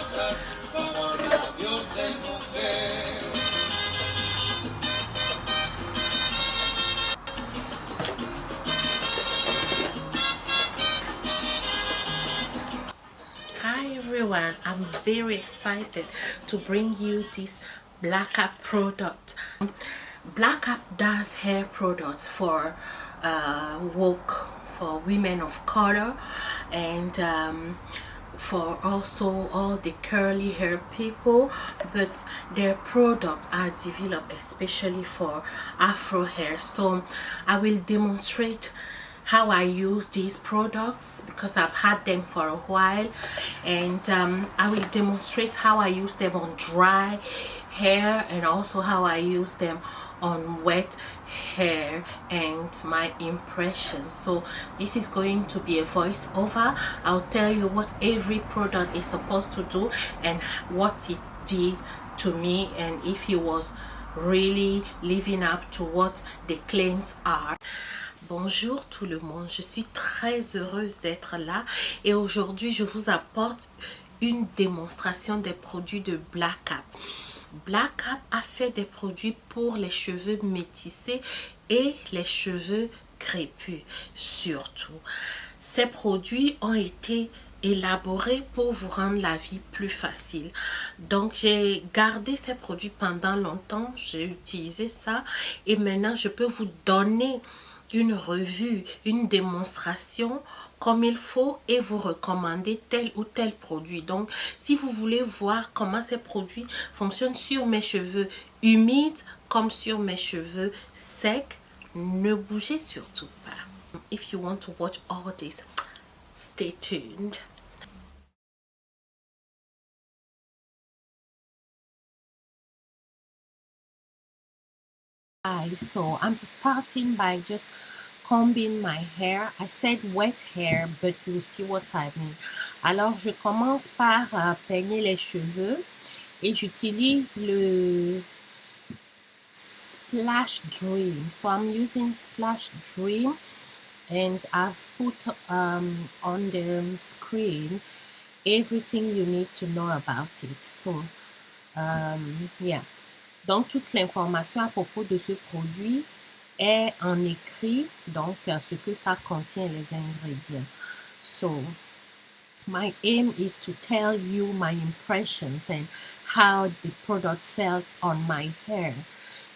pasar como labios de mujer. Hi everyone, I'm very excited to bring you this Blackup product. Blackup does hair products for woke, for women of color, and for also all the curly hair people, but their products are developed especially for afro hair. So I will demonstrate how I use these products because I've had them for a while, and I will demonstrate how I use them on dry hair and also how I use them on wet hair and my impressions. So this is going to be a voiceover. I'll tell you what every product is supposed to do and what it did to me, and if it was really living up to what the claims are. Bonjour tout le monde, je suis très heureuse d'être là et aujourd'hui je vous apporte une démonstration des produits de Blackup. Blackup a fait des produits pour les cheveux métissés et les cheveux crépus surtout. Ces produits ont été élaborés pour vous rendre la vie plus facile. Donc j'ai gardé ces produits pendant longtemps, j'ai utilisé ça et maintenant je peux vous donner une revue, une démonstration comme il faut et vous recommander tel ou tel produit. Donc si vous voulez voir comment ces produits fonctionnent sur mes cheveux humides comme sur mes cheveux secs, ne bougez surtout pas. If you want to watch all this, stay tuned. So I'm starting by just combing my hair. I said wet hair, but you see what I mean. Alors je commence par peigner les cheveux et j'utilise le Splash Dream. So I'm using Splash Dream, and I've put on the screen everything you need to know about it. So yeah. Donc, toute l'information à propos de ce produit est en écrit, donc ce que ça contient, les ingrédients. So, my aim is to tell you my impressions and how the product felt on my hair.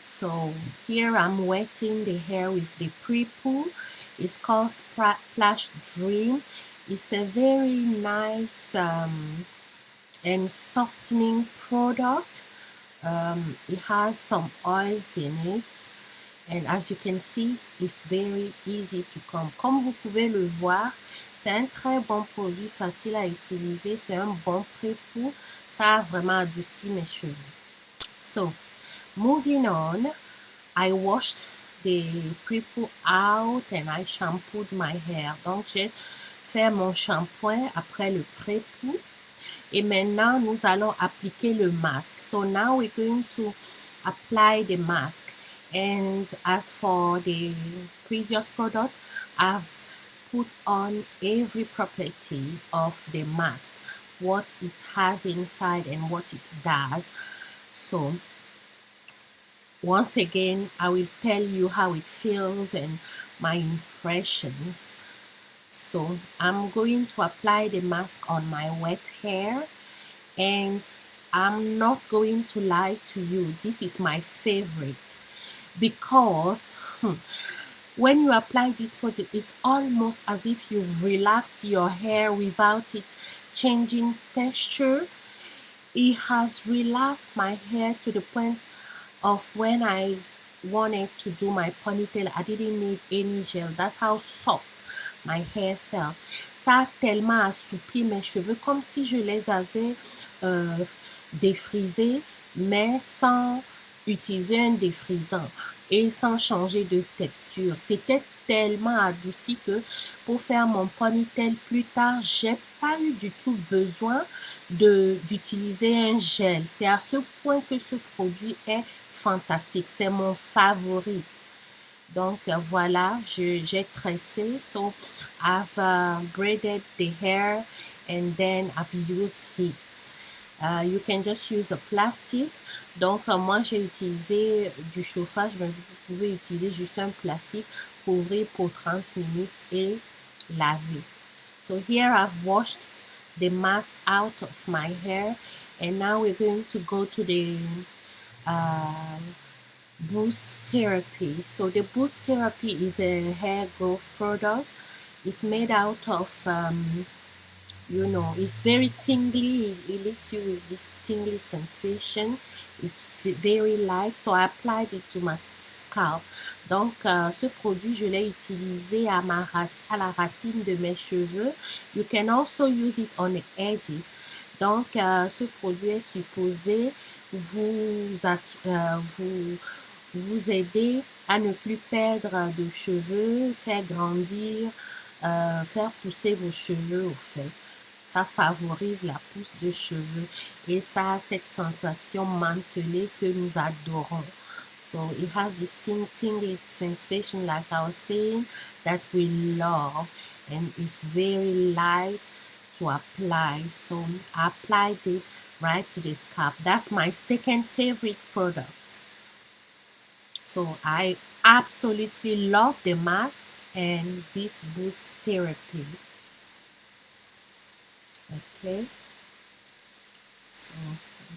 So, here I'm wetting the hair with the pre-poo. It's called Splash Dream. It's a very nice and softening product. It has some oils in it, and as you can see, it's very easy to comb. Comme vous pouvez le voir, c'est un très bon produit, facile à utiliser, c'est un bon pré-poo, ça a vraiment adouci mes cheveux. So, moving on, I washed the pre-poo out and I shampooed my hair. Donc, j'ai fait mon shampoing après le pré-poo. Et maintenant, nous allons appliquer le masque. So now we're going to apply the mask. And as for the previous product, I've put on every property of the mask, what it has inside and what it does. So once again, I will tell you how it feels and my impressions. So I'm going to apply the mask on my wet hair, and I'm not going to lie to you, this is my favorite because when you apply this product, it's almost as if you've relaxed your hair without it changing texture. It has relaxed my hair to the point of when I wanted to do my ponytail, I didn't need any gel. That's how soft my hair felt. Ça a tellement assoupli mes cheveux, comme si je les avais défrisés, mais sans utiliser un défrisant et sans changer de texture. C'était tellement adouci que pour faire mon ponytail plus tard, j'ai pas eu du tout besoin d'utiliser un gel. C'est à ce point que ce produit est fantastique. C'est mon favori. Donc voilà, j'ai tressé. So I've braided the hair and then I've used heat. You can just use a plastic. Donc, moi, j'ai utilisé du chauffage, mais vous pouvez utiliser juste un plastique, couvrir pour 30 minutes et laver. So here I've washed the mask out of my hair, and now we're going to go to the boost therapy. So the boost therapy is a hair growth product. It's made out of you know, it's very tingly. It leaves you with this tingly sensation. It's very light, so I applied it to my scalp. Donc ce produit, je l'ai utilisé à la racine de mes cheveux. You can also use it on the edges. Donc ce produit est supposé vous aider à ne plus perdre de cheveux, faire grandir, faire pousser vos cheveux au fait. Ça favorise la pousse de cheveux et ça a cette sensation mantelée que nous adorons. So it has this tingling sensation, like I was saying, that we love, and it's very light to apply. So I applied it right to the scalp. That's my second favorite product. So I absolutely love the mask and this boost therapy. Okay, so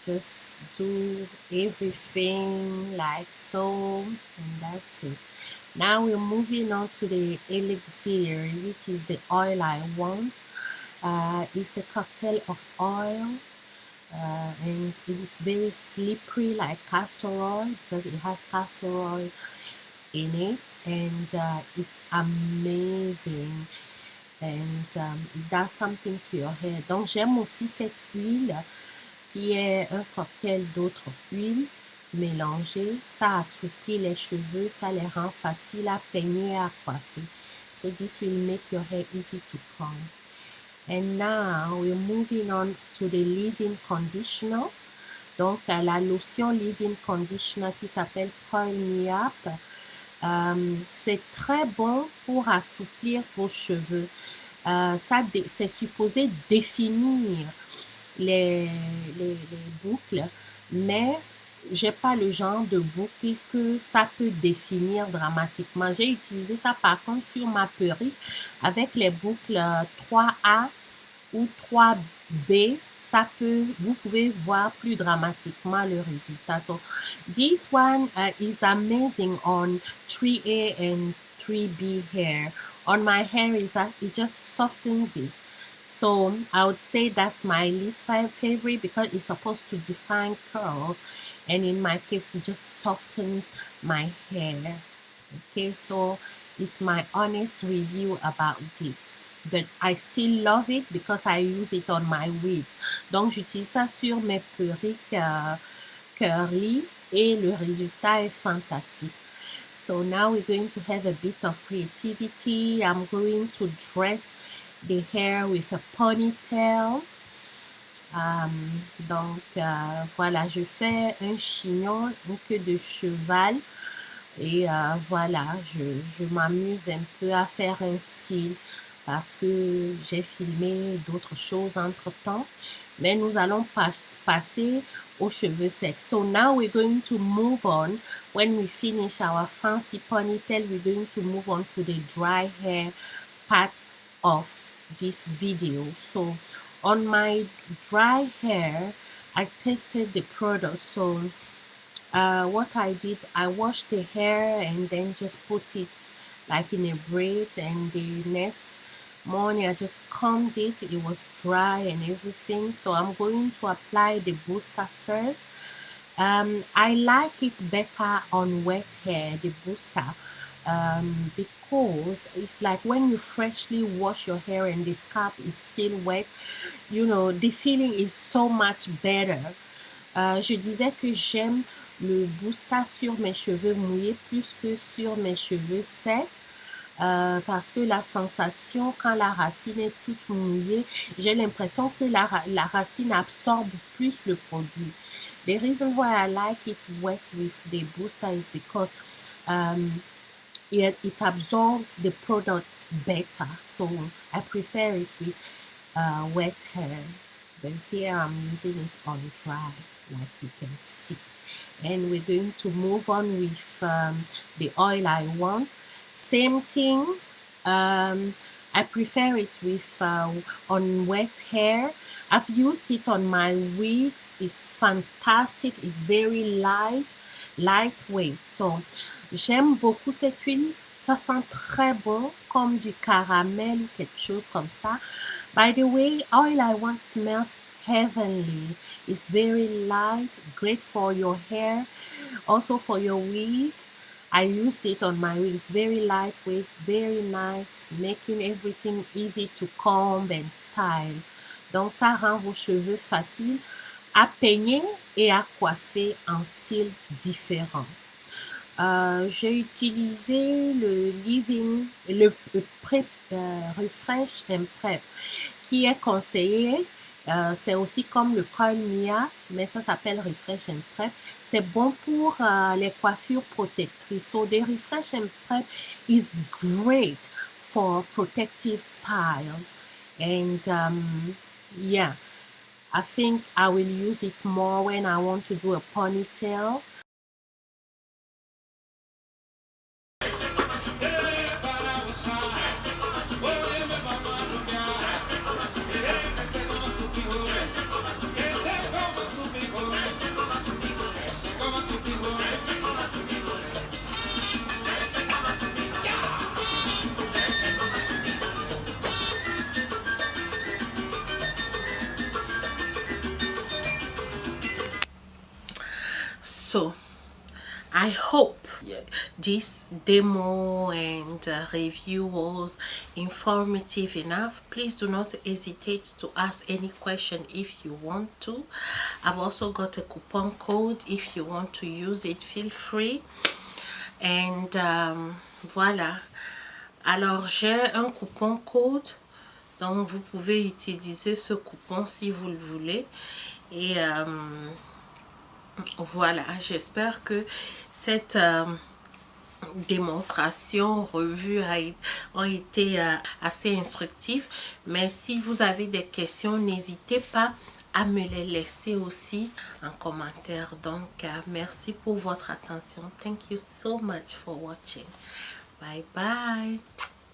just do everything like so, and that's it. Now we're moving on to the elixir, which is the oil I want. It's a cocktail of oil, and it is very slippery like castor oil because it has castor oil in it, and it's amazing. And it does something to your hair. Donc j'aime aussi cette huile qui est un cocktail d'autres huiles mélangées. Ça assouplit les cheveux, ça les rend faciles à peigner et à coiffer. So this will make your hair easy to comb. And now we're moving on to the leave-in conditioner. Donc la lotion leave-in conditioner qui s'appelle Coil Me Up. C'est très bon pour assouplir vos cheveux. C'est supposé définir les boucles, mais j'ai pas le genre de boucle que ça peut définir dramatiquement. J'ai utilisé ça par contre sur ma perruque avec les boucles 3A ou 3B, vous pouvez voir plus dramatiquement le résultat. So this one is amazing on 3A and 3B hair. On my hair, it just softens it. So I would say that's my least favorite because it's supposed to define curls, and in my case, it just softened my hair. Okay, so it's my honest review about this. But I still love it because I use it on my wigs. Donc j'utilise ça sur mes perruques curly et le résultat est fantastique. So now we're going to have a bit of creativity. I'm going to dress the hair with a ponytail. Donc voilà, je fais un chignon, une queue de cheval. Et voilà, je m'amuse un peu à faire un style parce que j'ai filmé d'autres choses entre-temps. Mais nous allons passer aux cheveux secs. So now we're going to move on. When we finish our fancy ponytail, we're going to move on to the dry hair part of this video. So on my dry hair, I tested the product. So what I did, I washed the hair and then just put it like in a braid, and the next morning I just combed it. It was dry and everything. So I'm going to apply the booster first. I like it better on wet hair, the booster, because it's like when you freshly wash your hair and the scalp is still wet, you know, the feeling is so much better. Je disais que j'aime le booster sur mes cheveux mouillés plus que sur mes cheveux secs. Parce que la sensation quand la racine est toute mouillée, j'ai l'impression que la racine absorbe plus le produit. The reason why I like it wet with the booster is because it absorbs the product better. So I prefer it with wet hair. but here I'm using it on dry, like you can see. And we're going to move on with the oil I want. Same thing. I prefer it with on wet hair. I've used it on my wigs. It's fantastic. It's very lightweight. So j'aime beaucoup cette huile. Ça sent très bon, comme du caramel ou quelque chose comme ça. By the way, oil I want smells heavenly. It's very light, great for your hair, also for your wig. I used it on my wig. It's very lightweight, very nice, making everything easy to comb and style. Donc ça rend vos cheveux faciles à peigner et à coiffer en style différent. J'ai utilisé le Refresh and Prep qui est conseillé. C'est aussi comme le Coil Mia, mais ça s'appelle Refresh and Prep. C'est bon pour les coiffures protectrices. So the Refresh and Prep is great for protective styles. And yeah, I think I will use it more when I want to do a ponytail. So I hope this demo and review was informative enough. Please do not hesitate to ask any question if you want to. I've also got a coupon code. If you want to use it, feel free. And voilà. Alors j'ai un coupon code, donc vous pouvez utiliser ce coupon si vous le voulez. Et voilà, j'espère que cette démonstration, revue ont été assez instructives. Mais si vous avez des questions, n'hésitez pas à me les laisser aussi en commentaire. Donc, merci pour votre attention. Thank you so much for watching. Bye bye.